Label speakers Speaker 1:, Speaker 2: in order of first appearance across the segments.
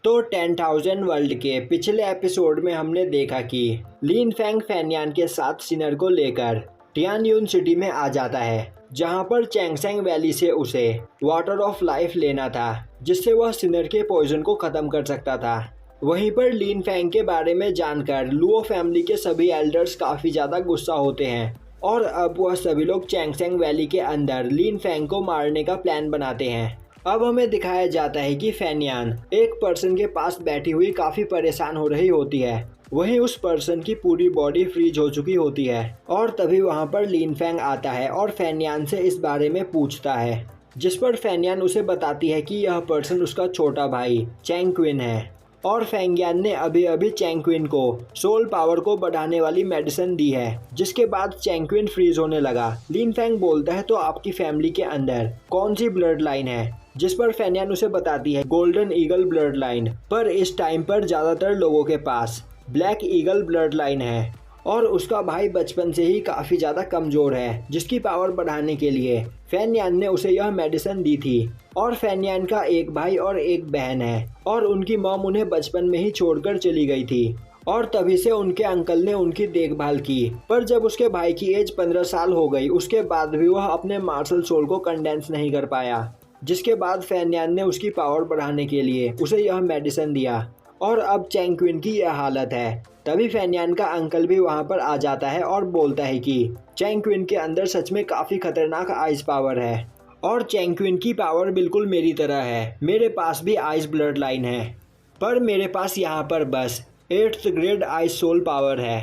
Speaker 1: तो 10,000 वर्ल्ड के पिछले एपिसोड में हमने देखा कि लिन फेंग फेन्यान के साथ सिनर को लेकर टियानयुन सिटी में आ जाता है, जहां पर चैंगसेंग वैली से उसे वाटर ऑफ लाइफ लेना था, जिससे वह सिनर के पॉइजन को खत्म कर सकता था। वहीं पर लिन फेंग के बारे में जानकर लुओ फैमिली के सभी एल्डर्स काफ़ी ज़्यादा गुस्सा होते हैं और अब वह सभी लोग चैंगसेंग वैली के अंदर लिन फेंग को मारने का प्लान बनाते हैं। अब हमें दिखाया जाता है कि फेन्यान एक पर्सन के पास बैठी हुई काफ़ी परेशान हो रही होती है। वहीं उस पर्सन की पूरी बॉडी फ्रीज हो चुकी होती है और तभी वहां पर लिन फेंग आता है और फेन्यान से इस बारे में पूछता है, जिस पर फेन्यान उसे बताती है कि यह पर्सन उसका छोटा भाई चैंग क्विन है और फेंगयान ने अभी अभी चैंग क्विन को सोल पावर को बढ़ाने वाली मेडिसिन दी है, जिसके बाद चैंग क्विन फ्रीज होने लगा। लिन फेंग बोलता है, तो आपकी फैमिली के अंदर कौन सी ब्लड लाइन है, जिस पर फेन्यान उसे बताती है गोल्डन ईगल ब्लड लाइन। पर इस टाइम पर ज़्यादातर लोगों के पास ब्लैक ईगल ब्लड लाइन है और उसका भाई बचपन से ही काफ़ी ज़्यादा कमज़ोर है, जिसकी पावर बढ़ाने के लिए फेन्यान ने उसे यह मेडिसिन दी थी। और फेन्यान का एक भाई और एक बहन है और उनकी मॉम उन्हें बचपन में ही छोड़कर चली गई थी और तभी से उनके अंकल ने उनकी देखभाल की। पर जब उसके भाई की एज 15 साल हो गई, उसके बाद भी वह अपने मार्शल सोल को कंडेंस नहीं कर पाया, जिसके बाद फेन्यान ने उसकी पावर बढ़ाने के लिए उसे यह मेडिसिन दिया और अब चैंग क्विन की यह हालत है। तभी फेन्यान का अंकल भी वहां पर आ जाता है और बोलता है कि चैंग क्विन के अंदर सच में काफ़ी खतरनाक आइस पावर है और चैंग क्विन की पावर बिल्कुल मेरी तरह है। मेरे पास भी आइस ब्लड लाइन है, पर मेरे पास यहाँ पर बस 8th grade ice soul power है।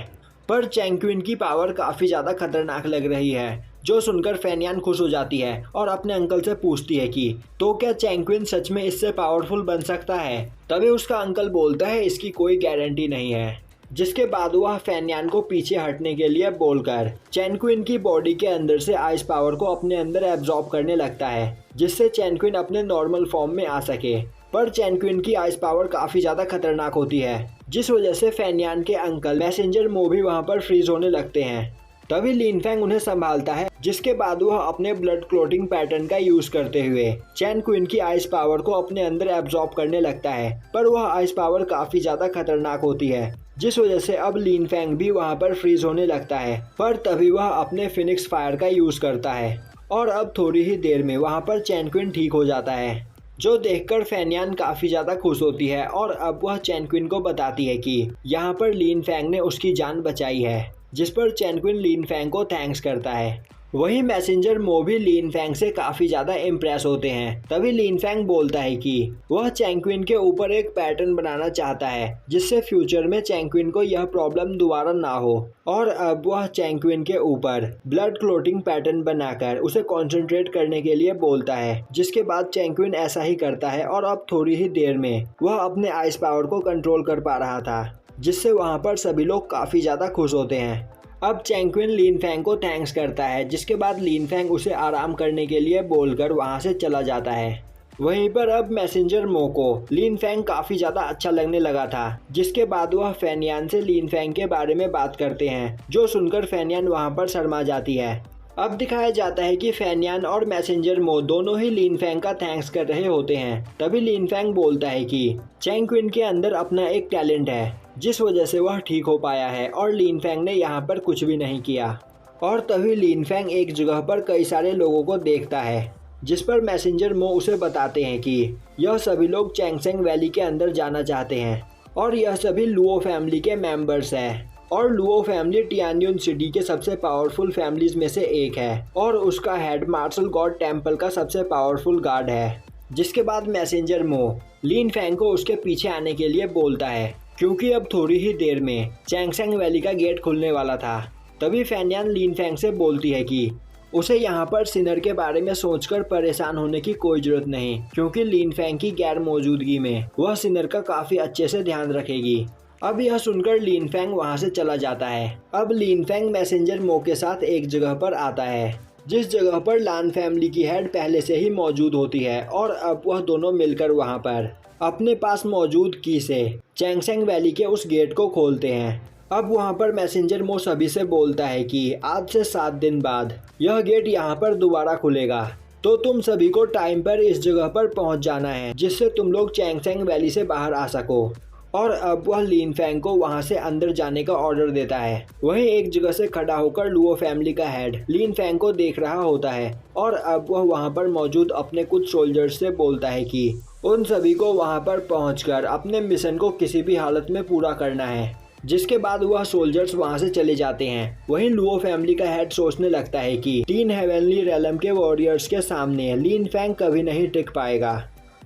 Speaker 1: पर चैंग क्विन की पावर काफ़ी ज़्यादा खतरनाक लग रही है, जो सुनकर फेन्यान खुश हो जाती है और अपने अंकल से पूछती है कि तो क्या चैंग क्विन सच में इससे पावरफुल बन सकता है। तभी उसका अंकल बोलता है इसकी कोई गारंटी नहीं है, जिसके बाद वह फेन्यान को पीछे हटने के लिए बोलकर चैंग क्विन की बॉडी के अंदर से आइस पावर को अपने अंदर एब्जॉर्ब करने लगता है, जिससे चैंग क्विन अपने नॉर्मल फॉर्म में आ सके। पर चैंग क्विन की आइस पावर काफ़ी ज़्यादा खतरनाक होती है, जिस वजह से फेन्यान के अंकल मैसेंजर मो भी वहाँ पर फ्रीज होने लगते हैं। तभी लिन फेंग उन्हें संभालता है, जिसके बाद वह अपने ब्लड क्लोटिंग पैटर्न का यूज करते हुए चैंग क्विन की आइस पावर को अपने अंदर एब्जॉर्ब करने लगता है। पर वह आइस पावर काफ़ी ज़्यादा खतरनाक होती है, जिस वजह से अब लिन फेंग भी वहां पर फ्रीज होने लगता है। पर तभी वह अपने फिनिक्स फायर का यूज करता है और अब थोड़ी ही देर में वहां पर चैंग क्विन ठीक हो जाता है, जो देखकर फेन्यान काफ़ी ज़्यादा खुश होती है और अब वह चैंग क्विन को बताती है कि यहाँ पर लिन फेंग ने उसकी जान बचाई है, जिस पर चैंग क्विन लिन फेंग को थैंक्स करता है। वहीं मैसेंजर मो भी लिन फेंग से काफ़ी ज़्यादा इम्प्रेस होते हैं। तभी लिन फेंग बोलता है कि वह चैंग क्विन के ऊपर एक पैटर्न बनाना चाहता है, जिससे फ्यूचर में चैंग क्विन को यह प्रॉब्लम दोबारा ना हो। और अब वह चैंग क्विन के ऊपर ब्लड क्लोटिंग पैटर्न बनाकर उसे कॉन्सेंट्रेट करने के लिए बोलता है, जिसके बाद चैंग क्विन ऐसा ही करता है और अब थोड़ी ही देर में वह अपने आइस पावर को कंट्रोल कर पा रहा था, जिससे वहाँ पर सभी लोग काफ़ी ज़्यादा खुश होते हैं। अब चैंग क्विन लिन फेंग को थैंक्स करता है, जिसके बाद लिन फेंग उसे आराम करने के लिए बोलकर वहां से चला जाता है। वहीं पर अब मैसेंजर मो को लिन फेंग काफ़ी ज़्यादा अच्छा लगने लगा था, जिसके बाद वह फेन्यान से लिन फेंग के बारे में बात करते हैं, जो सुनकर फेन्यान वहां पर शर्मा जाती है। अब दिखाया जाता है कि फेन्यान और मैसेंजर मो दोनों ही लिन फेंग का थैंक्स कर रहे होते हैं। तभी लिन फेंग बोलता है कि चैंग क्विन के अंदर अपना एक टैलेंट है, जिस वजह से वह ठीक हो पाया है और लिन फेंग ने यहाँ पर कुछ भी नहीं किया। और तभी लिन फेंग एक जगह पर कई सारे लोगों को देखता है, जिस पर मैसेंजर मो उसे बताते हैं कि यह सभी लोग चैंगसेंग वैली के अंदर जाना चाहते हैं और यह सभी लुओ फैमिली के मेंबर्स हैं। और लुओ फैमिली टियानयुन सिटी के सबसे पावरफुल फैमिलीज में से एक है और उसका हेड मार्शल गॉड टेम्पल का सबसे पावरफुल गार्ड है। जिसके बाद मैसेंजर मो लिन फेंग को उसके पीछे आने के लिए बोलता है, क्योंकि अब थोड़ी ही देर में चैंगसेंग वैली का गेट खुलने वाला था। तभी फेन्यान लिन फेंग से बोलती है कि उसे यहाँ पर सिनर के बारे में सोचकर परेशान होने की कोई जरूरत नहीं, क्योंकि लिन फेंग की गैर मौजूदगी में वह सिनर का काफ़ी अच्छे से ध्यान रखेगी। अब यह सुनकर लिन फेंग वहाँ से चला जाता है। अब लिन फेंग मैसेंजर मो के साथ एक जगह पर आता है, जिस जगह पर लान फैमिली की हेड पहले से ही मौजूद होती है और अब वह दोनों मिलकर वहाँ पर अपने पास मौजूद की से चैंगसेंग वैली के उस गेट को खोलते हैं। अब वहाँ पर मैसेंजर मो सभी से बोलता है कि आज से 7 दिन बाद यह गेट यहाँ पर दोबारा खुलेगा, तो तुम सभी को टाइम पर इस जगह पर पहुंच जाना है जिससे तुम लोग चैंगसेंग वैली से बाहर आ सको। और अब वह लिन फैंग को वहां से अंदर जाने का ऑर्डर देता है। वहीं एक जगह से खड़ा होकर लुओ फैमिली का हेड लिन फैंग को देख रहा होता है और अब वह वहां पर मौजूद अपने कुछ सोल्जर्स से बोलता है कि उन सभी को वहां पर पहुंचकर अपने मिशन को किसी भी हालत में पूरा करना है। जिसके बाद वह सोल्जर्स वहां से चले जाते हैं। वहीं लुओ फैमिली का हेड सोचने लगता है कि 3 हेवनली रेलम के वॉरियर्स के सामने लिन फैंग कभी नहीं टिक पाएगा।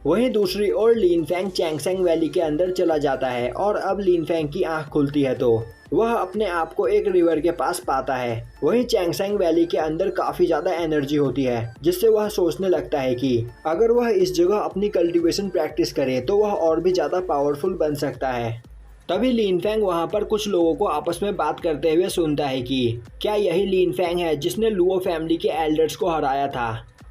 Speaker 1: वहीं दूसरी ओर लिन फैंग चैंगसेंग वैली के अंदर चला जाता है और अब लिन फैंग की आंख खुलती है तो वह अपने आप को एक रिवर के पास पाता है। वहीं चैंगसेंग वैली के अंदर काफी ज्यादा एनर्जी होती है जिससे वह सोचने लगता है कि अगर वह इस जगह अपनी कल्टीवेशन प्रैक्टिस करे तो वह और भी ज्यादा पावरफुल बन सकता है। तभी लिन फैंग वहां पर कुछ लोगों को आपस में बात करते हुए सुनता है कि क्या यही लिन फैंग है जिसने लुओ फैमिली के एल्डर्स को हराया था।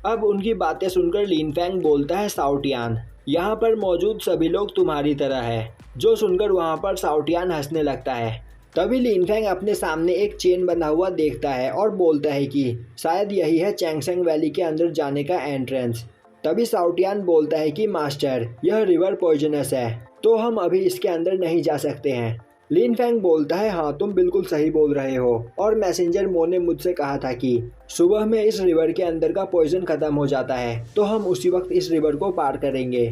Speaker 1: अब उनकी बातें सुनकर लिन फैंग बोलता है साउटियान, यहाँ पर मौजूद सभी लोग तुम्हारी तरह है। जो सुनकर वहाँ पर साउटियान हंसने लगता है। तभी लिन फैंग अपने सामने एक चेन बंधा हुआ देखता है और बोलता है कि शायद यही है चैंगसेंग वैली के अंदर जाने का एंट्रेंस। तभी साउटियान बोलता है कि मास्टर, यह रिवर पॉइजनस है तो हम अभी इसके अंदर नहीं जा सकते हैं। लिन फैंग बोलता है, हाँ तुम बिल्कुल सही बोल रहे हो और मैसेंजर मो ने मुझसे कहा था कि सुबह में इस रिवर के अंदर का पॉइजन खत्म हो जाता है तो हम उसी वक्त इस रिवर को पार करेंगे।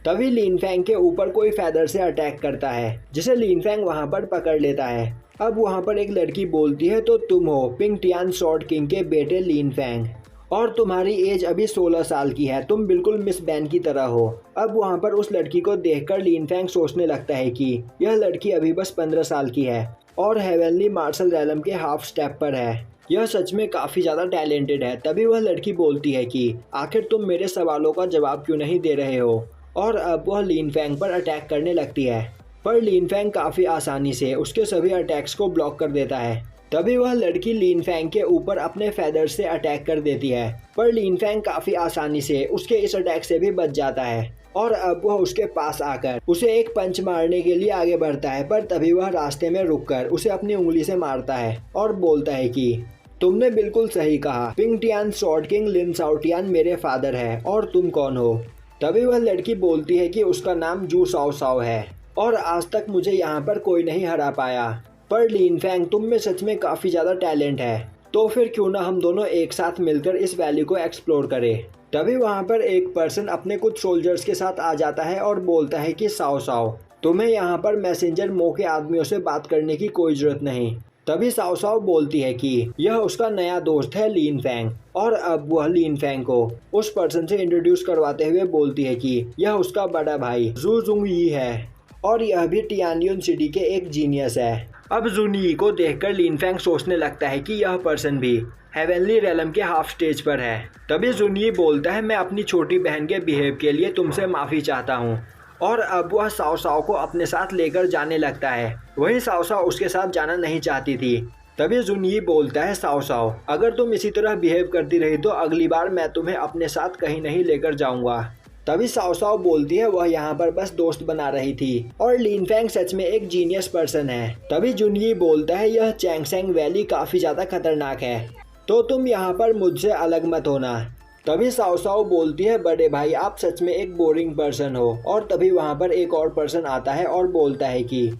Speaker 1: तभी लिन फैंग के ऊपर कोई फेदर से अटैक करता है जिसे लिन फैंग वहां पर पकड़ लेता है। अब वहां पर एक लड़की बोलती है, तो तुम हो पिंग टियान शॉर्ट किंग के बेटे लिन फैंग और तुम्हारी एज अभी 16 साल की है, तुम बिल्कुल मिस बैन की तरह हो। अब वहाँ पर उस लड़की को देखकर लिन फैंग सोचने लगता है कि यह लड़की अभी बस 15 साल की है और हेवनली मार्शल रैलम के हाफ स्टेप पर है। यह सच में काफ़ी ज़्यादा टैलेंटेड है। तभी वह लड़की बोलती है कि आखिर तुम मेरे सवालों का जवाब क्यों नहीं दे रहे हो, और अब वह लिन फैंग पर अटैक करने लगती है। पर लिन फैंग काफ़ी आसानी से उसके सभी अटैक्स को ब्लॉक कर देता है। तभी वह लड़की लिन फैंग के ऊपर अपने फेदर से अटैक कर देती है, पर लिन फैंग काफी आसानी से उसके इस अटैक से भी बच जाता है और अब वह उसके पास आकर उसे एक पंच मारने के लिए आगे बढ़ता है। पर तभी वह रास्ते में रुककर उसे अपनी उंगली से मारता है और बोलता है कि तुमने बिल्कुल सही कहा, पिंग टियान शॉर्ट किंग लिन साउटियान मेरे फादर है और तुम कौन हो। तभी वह लड़की बोलती है कि उसका नाम जू साओ साओ है और आज तक मुझे यहाँ पर कोई नहीं हरा पाया। पर लिन फैंग, तुम में सच में काफ़ी ज़्यादा टैलेंट है, तो फिर क्यों ना हम दोनों एक साथ मिलकर इस वैली को एक्सप्लोर करें। तभी वहाँ पर एक पर्सन अपने कुछ सोल्जर्स के साथ आ जाता है और बोलता है कि साओ साओ, तुम्हें यहाँ पर मैसेंजर मो के आदमियों से बात करने की कोई ज़रूरत नहीं। तभी साओ साओ बोलती है कि यह उसका नया दोस्त है लिन फैंग, और अब वह लिन फैंग को उस पर्सन से इंट्रोड्यूस करवाते हुए बोलती है कि यह उसका बड़ा भाई जू जुंग यी है और यह भी टियानयुन सिटी के एक जीनियस है। अब जुनी को देखकर लिन फैंग सोचने लगता है कि यह पर्सन भी हेवनली रेलम के हाफ स्टेज पर है। तभी जुनी बोलता है, मैं अपनी छोटी बहन के बिहेव के लिए तुमसे माफ़ी चाहता हूँ, और अब वह साओ साओ को अपने साथ लेकर जाने लगता है। वहीं साओ साओ उसके साथ जाना नहीं चाहती थी। तभी जुनी बोलता है, साओ साओ अगर तुम इसी तरह बिहेव करती रही तो अगली बार मैं तुम्हें अपने साथ कहीं नहीं लेकर जाऊंगा। तभी साओ साओ बोलती है वह यहाँ पर बस दोस्त बना रही थी और लिन फैंग सच में एक जीनियस पर्सन है। तभी जुनयी बोलता है, यह चैंगसेंग वैली काफ़ी ज़्यादा खतरनाक है, तो तुम यहाँ पर मुझसे अलग मत होना। तभी साओ साओ बोलती है, बड़े भाई आप सच में एक बोरिंग पर्सन हो। और तभी वहाँ पर एक और पर्सन आता है और बोलता है कि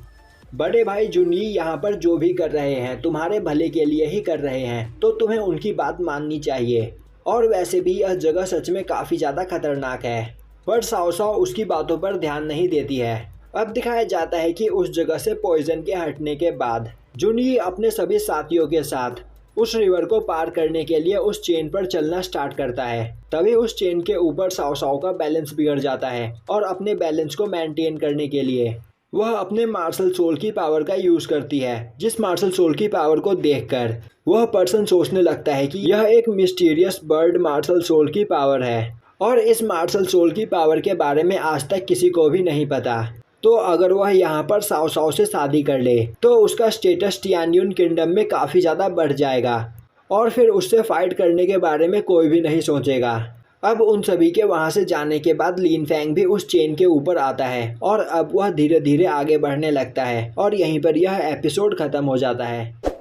Speaker 1: बड़े भाई जुनयी यहाँ पर जो भी कर रहे हैं तुम्हारे भले के लिए ही कर रहे हैं, तो तुम्हें उनकी बात माननी चाहिए। और वैसे भी यह जगह सच में काफ़ी ज़्यादा खतरनाक है। पर साओ साओ उसकी बातों पर ध्यान नहीं देती है। अब दिखाया जाता है कि उस जगह से पॉइजन के हटने के बाद जुनयी अपने सभी साथियों के साथ उस रिवर को पार करने के लिए उस चेन पर चलना स्टार्ट करता है। तभी उस चेन के ऊपर साओ साओ का बैलेंस बिगड़ जाता है और अपने बैलेंस को मेंटेन करने के लिए वह अपने मार्शल सोल की पावर का यूज़ करती है। जिस मार्शल सोल की पावर को देखकर वह पर्सन सोचने लगता है कि यह एक मिस्टीरियस बर्ड मार्शल सोल की पावर है और इस मार्शल सोल की पावर के बारे में आज तक किसी को भी नहीं पता। तो अगर वह यहाँ पर साओ साओ से शादी कर ले तो उसका स्टेटस टियानयुन किंगडम में काफ़ी ज़्यादा बढ़ जाएगा और फिर उससे फाइट करने के बारे में कोई भी नहीं सोचेगा। अब उन सभी के वहाँ से जाने के बाद लिन फैंग भी उस चेन के ऊपर आता है और अब वह धीरे धीरे आगे बढ़ने लगता है और यहीं पर यह एपिसोड ख़त्म हो जाता है।